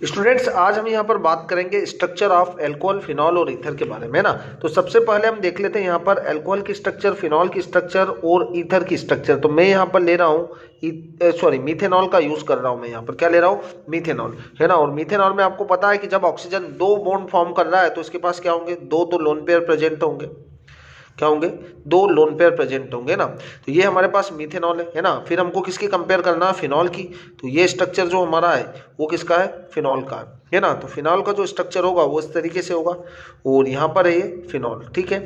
Students, आज हम यहाँ पर बात करेंगे स्ट्रक्चर ऑफ अल्कोहल, फिनॉल और ईथर के बारे में, है ना। तो सबसे पहले हम देख लेते हैं यहाँ पर अल्कोहल की स्ट्रक्चर, फिनॉल की स्ट्रक्चर और ईथर की स्ट्रक्चर। तो मैं यहाँ पर ले रहा हूँ मीथेनॉल का यूज कर रहा हूँ। मैं यहाँ पर क्या ले रहा हूँ? मीथेनॉल, है ना। और मीथेनॉल में आपको पता है कि जब ऑक्सीजन दो बॉन्ड फॉर्म कर रहा है तो इसके पास क्या होंगे? दो तो लोन पेयर प्रेजेंट होंगे। क्या होंगे? दो लोन पेयर प्रेजेंट होंगे ना। तो ये हमारे पास मीथेनॉल है ना। फिर हमको किसकी कंपेयर करना है? फिनॉल की। तो ये स्ट्रक्चर जो हमारा है वो किसका है? फिनॉल का है ना। तो फिनॉल का जो स्ट्रक्चर होगा वो इस तरीके से होगा और यहाँ पर है ये फिनॉल, ठीक है।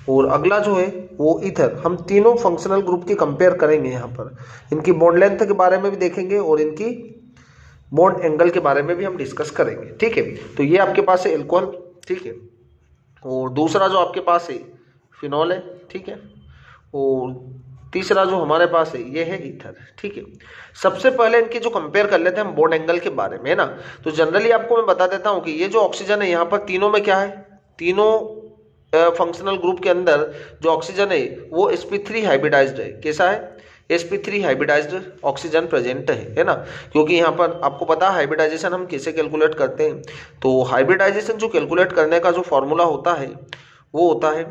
और अगला जो है वो ईथर। हम तीनों फंक्शनल ग्रुप की कंपेयर करेंगे यहाँ पर। इनकी बॉन्ड लेंथ के बारे में भी देखेंगे और इनकी बॉन्ड एंगल के बारे में भी हम डिस्कस करेंगे, ठीक है। तो ये आपके पास है एल्कोहल, ठीक है। और दूसरा जो आपके पास है फिनॉल है, ठीक है। और तीसरा जो हमारे पास है ये है ईथर, ठीक है। सबसे पहले इनके जो कंपेयर कर लेते हैं हम बॉन्ड एंगल के बारे में, है ना। तो जनरली आपको मैं बता देता हूँ कि ये जो ऑक्सीजन है यहाँ पर तीनों में क्या है? तीनों फंक्शनल ग्रुप के अंदर जो ऑक्सीजन है वो sp3 हाइब्रिडाइज्ड है। कैसा है? sp3 हाइब्रिडाइज्ड ऑक्सीजन प्रेजेंट है ना। क्योंकि यहाँ पर आपको पता है हाइब्रिडाइजेशन हम कैसे कैलकुलेट करते हैं। तो हाइब्रिडाइजेशन जो कैलकुलेट करने का जो फॉर्मूला होता है वो होता है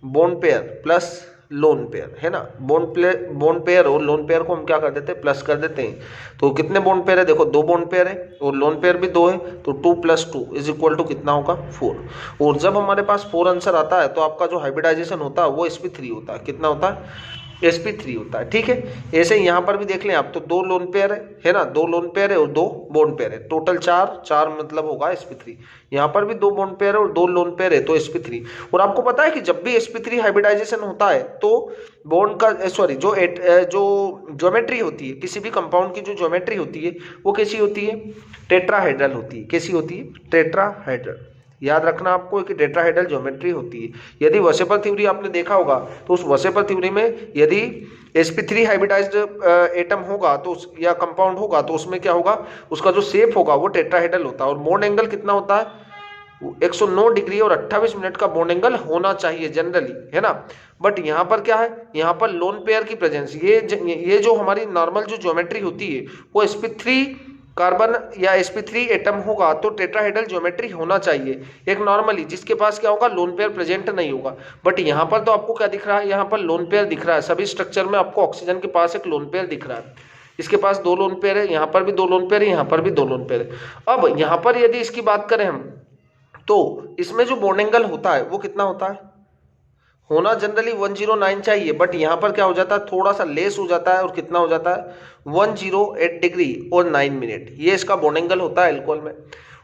bond pair plus lone pair, है ना। बॉन्ड पेयर और लोन पेयर को हम क्या कर देते हैं? प्लस कर देते हैं। तो कितने बॉन्ड पेयर है? देखो दो बॉन्ड पेयर है और लोन पेयर भी दो है। तो 2 + 2 इज इक्वल टू कितना होगा? 4। और जब हमारे पास 4 आंसर आता है तो आपका जो हाइब्रिडाइजेशन होता है वो sp3 होता है। कितना होता है? sp3 होता है, ठीक है। ऐसे ही यहाँ पर भी देख लें आप, तो दो लोन पेयर है ना। दो लोन पेयर है और दो बॉन्ड पेयर है। टोटल 4 मतलब होगा sp3। यहाँ पर भी दो बॉन्ड पेयर है और दो लोन पेयर है तो sp3। और आपको पता है कि जब भी sp3 हाइब्रिडाइजेशन होता है तो बॉन्ड का जो ज्योमेट्री होती है, किसी भी कंपाउंड की जो ज्योमेट्री होती है वो कैसी होती है? टेट्राहेड्रल होती है। कैसी होती है? टेट्राहेड्रल। याद रखना आपको कि टेट्राहेड्रल ज्योमेट्री होती है। यदि वसेपर थ्योरी आपने देखा होगा तो उस वसेपर थ्योरी में यदि sp3 हाइब्रिडाइज्ड एटम होगा तो या कंपाउंड होगा तो उसमें क्या होगा? उसका जो शेप होगा वो टेट्राहेड्रल होता है। और बॉन्ड एंगल कितना होता है? 109 डिग्री और 28 मिनट का बॉन्ड एंगल होना चाहिए जनरली, है ना। बट यहाँ पर क्या है? यहाँ पर लोन पेयर की प्रेजेंस, ये जो हमारी नॉर्मल जो ज्योमेट्री होती है वो sp3 कार्बन या sp3 एटम होगा तो टेट्राहेड्रल ज्योमेट्री होना चाहिए एक नॉर्मली, जिसके पास क्या होगा? लोन पेयर प्रेजेंट नहीं होगा। बट यहाँ पर तो आपको क्या दिख रहा है? यहाँ पर लोन पेयर दिख रहा है। सभी स्ट्रक्चर में आपको ऑक्सीजन के पास एक लोन पेयर दिख रहा है। इसके पास दो लोन पेयर है, यहाँ पर भी दो लोन पेयर है, यहाँ पर भी दो लोन पेयर है। अब यहाँ पर यदि इसकी बात करें हम तो इसमें जो बॉन्ड एंगल होता है वो कितना होता है? होना जनरली 109 चाहिए, बट यहाँ पर क्या हो जाता है? थोड़ा सा लेस हो जाता है। और कितना हो जाता है? 108 डिग्री और 9 मिनट। ये इसका बॉन्ड एंगल होता है अल्कोहल में।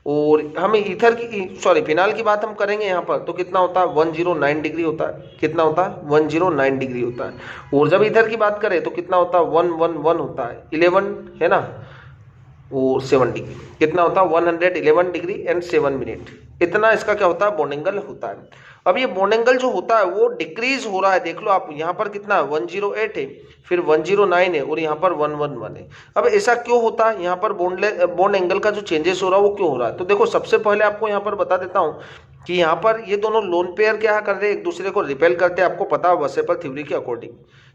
और हम ईथर की फिनाल की बात हम करेंगे यहाँ पर तो कितना होता है? 109 डिग्री होता है। कितना होता है? 109 डिग्री होता है। और जब ईथर की बात करें तो कितना होता है? 111 होता है, 11, है ना। और 7 डिग्री कितना होता है? 111 डिग्री एंड 7 मिनट। इतना इसका क्या होता है? बॉन्ड एंगल होता है। अब ये बॉन्ड एंगल जो होता है वो डिक्रीज हो रहा है। देख लो आप, यहाँ पर कितना है? 108 है, फिर 109 है और यहाँ पर 111 है। अब ऐसा क्यों होता है? यहाँ पर बॉन्ड एंगल का जो चेंजेस हो रहा है वो क्यों हो रहा है? तो देखो सबसे पहले आपको यहाँ पर बता देता हूँ कि यहाँ पर ये दोनों लोन पेयर क्या कर रहे हैं? एक दूसरे को रिपेल करते हैं। आपको पता है वसेपर थ्योरी के अकॉर्डिंग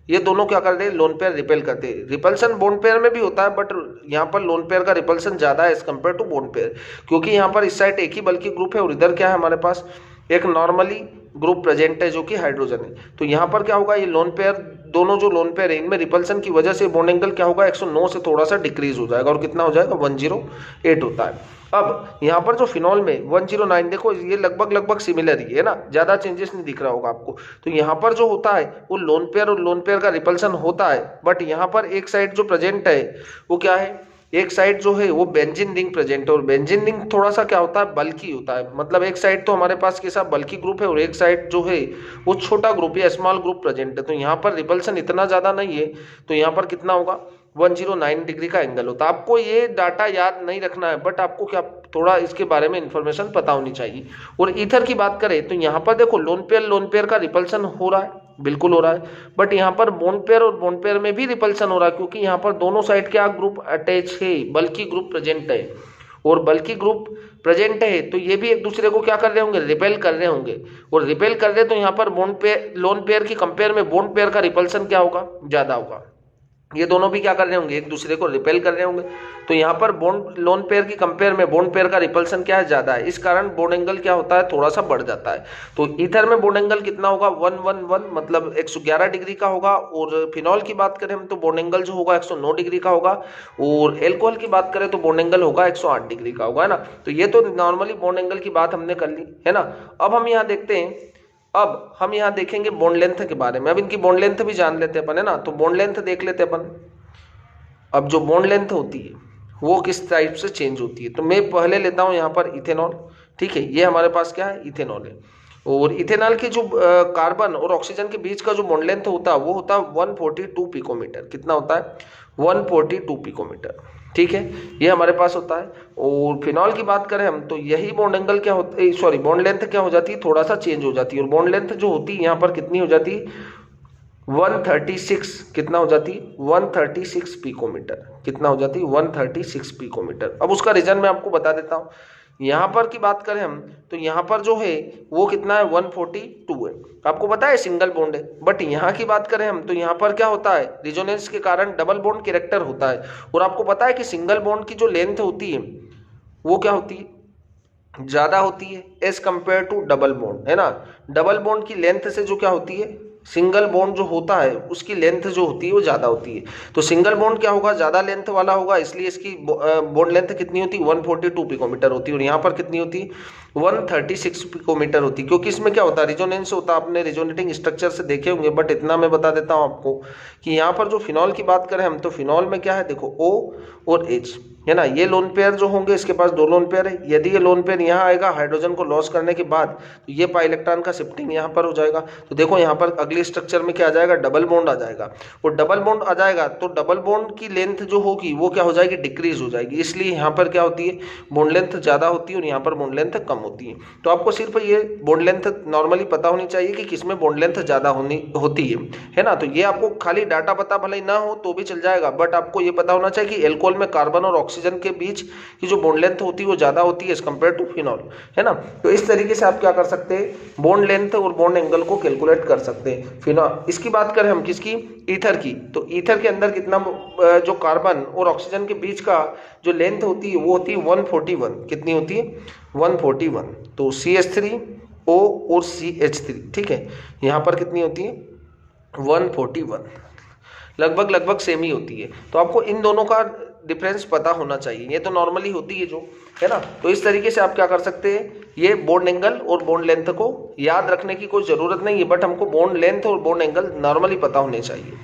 ये दोनों क्या करते हैं? लोन पेयर रिपेल करते हैं। रिपल्सन बॉन्ड पेयर में भी होता है बट यहाँ पर लोन पेयर का रिपल्सन ज्यादा है as compared to bond pair, क्योंकि यहाँ पर इस साइड एक ही बल्कि ग्रुप है और इधर क्या है? हमारे पास एक नॉर्मली ग्रुप प्रेजेंट है जो कि हाइड्रोजन है। तो यहाँ पर क्या होगा? ये लोन पेयर, दोनों जो लोन पेयर है इनमें रिपल्सन की वजह से बॉन्ड एंगल क्या होगा? 109 से थोड़ा सा डिक्रीज हो जाएगा और कितना हो जाएगा? 108 होता है। अब यहाँ पर जो फिनॉल में 109, देखो ये लगभग सिमिलर ही है ना, ज्यादा चेंजेस नहीं दिख रहा होगा आपको। तो यहाँ पर जो होता है वो लोन पेयर और लोन पेयर का रिपल्सन होता है, बट यहाँ पर एक साइड जो प्रेजेंट है वो क्या है? एक साइड जो है वो बेंजीन रिंग प्रेजेंट है। और बेंजीन रिंग थोड़ा सा क्या होता है? बल्की होता है। मतलब एक साइड तो हमारे पास कैसा बल्की ग्रुप है और एक साइड जो है वो छोटा ग्रुप या स्मॉल ग्रुप प्रेजेंट है। तो यहाँ पर रिपल्सन इतना ज्यादा नहीं है। तो यहाँ पर कितना होगा? 109 डिग्री का एंगल होता है। आपको ये डाटा याद नहीं रखना है, बट आपको क्या थोड़ा इसके बारे में इंफॉर्मेशन पता होनी चाहिए। और ईथर की बात करें तो यहाँ पर देखो लोन पेयर का रिपल्सन हो रहा है, बिल्कुल हो रहा है। बट यहाँ पर बॉन्ड पेयर और बॉन्ड पेयर में भी रिपल्सन हो रहा है, क्योंकि यहाँ पर दोनों साइड क्या ग्रुप अटैच है? बल्कि ग्रुप प्रेजेंट है। और बल्कि ग्रुप प्रेजेंट है तो ये भी एक दूसरे को क्या कर रहे होंगे? रिपेल कर रहे होंगे। और रिपेल कर रहे तो यहाँ पर लोन पेयर की कंपेयर में बॉन्ड पेयर का रिपल्सन क्या होगा? ज्यादा होगा। ये दोनों भी क्या कर रहे होंगे, एक दूसरे को रिपेल कर रहे होंगे। तो यहाँ पर बॉन्ड लोन पेयर की कंपेयर में बॉन्ड पेयर का रिपल्सन क्या है, ज्यादा है, इस कारण बॉन्ड एंगल क्या होता है, थोड़ा सा बढ़ जाता है। तो ईथर में बॉन्ड एंगल कितना होगा, 111 मतलब 111 डिग्री का होगा। और फिनॉल की बात करें हम तो बॉन्ड एंगल जो होगा 109 डिग्री का होगा। और एल्कोहल की बात करें तो बॉन्ड एंगल होगा 108 डिग्री का होगा, है ना। तो ये तो नॉर्मली बॉन्ड एंगल की बात हमने कर ली, है ना। अब हम यहाँ देखते हैं, अब हम यहाँ देखेंगे बॉन्ड लेंथ के बारे में। अब इनकी बॉन्ड लेंथ भी जान लेते हैं अपन, है ना। तो बॉन्ड लेंथ देख लेते हैं अपन। अब जो बॉन्ड लेंथ होती है वो किस टाइप से चेंज होती है, तो मैं पहले लेता हूं यहाँ पर इथेनॉल। ठीक है, ये हमारे पास क्या है, इथेनॉल है। और इथेनॉल के जो कार्बन और ऑक्सीजन के बीच का जो बॉन्ड लेंथ होता है वो होता है 142 पिकोमीटर। कितना होता है, 142 पिकोमीटर। ठीक है, ये हमारे पास होता है। और फिनॉल की बात करें हम तो यही बॉन्ड एंगल क्या होता है, सॉरी बॉन्ड लेंथ क्या हो जाती है, थोड़ा सा चेंज हो जाती है। और बॉन्ड लेंथ जो होती है यहाँ पर कितनी हो जाती है, 136, कितना हो जाती है, 136 पिकोमीटर। कितना हो जाती है, 136 पिकोमीटर। अब उसका रीजन मैं आपको बता देता हूँ। यहाँ पर की बात करें हम तो यहाँ पर जो है वो कितना है, 142 है। आपको पता है सिंगल बॉन्ड है। बट यहाँ की बात करें हम तो यहाँ पर क्या होता है, रिजोनेंस के कारण डबल बॉन्ड कैरेक्टर होता है। और आपको पता है कि सिंगल बॉन्ड की जो लेंथ होती है वो क्या होती है, ज्यादा होती है as compared to double bond, है ना। डबल बॉन्ड की लेंथ से जो क्या होती है, सिंगल बॉन्ड जो होता है उसकी लेंथ जो होती है वो ज्यादा होती है। तो सिंगल बॉन्ड क्या होगा, ज्यादा लेंथ वाला होगा, इसलिए इसकी बॉन्ड लेंथ कितनी होती है, 142 पिकोमीटर होती है। और यहाँ पर कितनी होती है, 136 पिकोमीटर होती है। क्योंकि इसमें क्या होता है, रिजोनेंस होता है, आपने रिजोनेटिंग स्ट्रक्चर से देखे होंगे। बट इतना मैं बता देता हूँ आपको कि यहाँ पर जो फिनॉल की बात करें हम तो फिनॉल में क्या है, देखो O और H, है ना। ये लोन पेयर जो होंगे इसके पास दो लोन पेयर है। यदि ये लोन पेयर यहाँ आएगा हाइड्रोजन को लॉस करने के बाद तो ये पाई इलेक्ट्रॉन का शिफ्टिंग यहाँ पर हो जाएगा। तो देखो यहाँ पर अगले स्ट्रक्चर में क्या आ जाएगा, डबल बॉन्ड आ जाएगा। और डबल बॉन्ड आ जाएगा तो डबल बॉन्ड की लेंथ जो होगी वो क्या हो जाएगी, डिक्रीज हो जाएगी। इसलिए यहाँ पर क्या होती है, बॉन्ड लेंथ ज्यादा होती है और यहाँ पर बॉन्ड लेंथ कम होती है। तो आपको सिर्फ ये बॉन्ड लेंथ नॉर्मली पता होनी चाहिए कि किसमें बॉन्ड लेंथ ज्यादा होती है ना। तो ये आपको खाली डाटा पता भले ही ना हो तो भी चल जाएगा। बट आपको ये पता होना चाहिए कि एल्कोहल में कार्बन और ऑक्सीजन के बीच की जो बॉन्ड लेंथ होती है वो ज्यादा होती है एज कंपेयर टू फिनॉल, है ना। तो इस तरीके से आप क्या कर सकते हैं, बॉन्ड लेंथ और बॉन्ड एंगल को कैलकुलेट कर सकते हैं। फिनॉल इसकी बात करें हम किसकी, ईथर की, तो ईथर के अंदर कितना जो कार्बन और ऑक्सीजन के बीच का जो लेंथ होती है वो होती है 141। कितनी होती है, 141। तो CH3O और CH3, ठीक है, यहाँ पर कितनी होती है, 141। लगभग सेम ही होती है। तो आपको इन दोनों का डिफरेंस पता होना चाहिए। ये तो नॉर्मली होती है जो, है ना। तो इस तरीके से आप क्या कर सकते हैं, ये बॉन्ड एंगल और बॉन्ड लेंथ को याद रखने की कोई जरूरत नहीं है। बट हमको बॉन्ड लेंथ और बॉन्ड एंगल नॉर्मली पता होने चाहिए।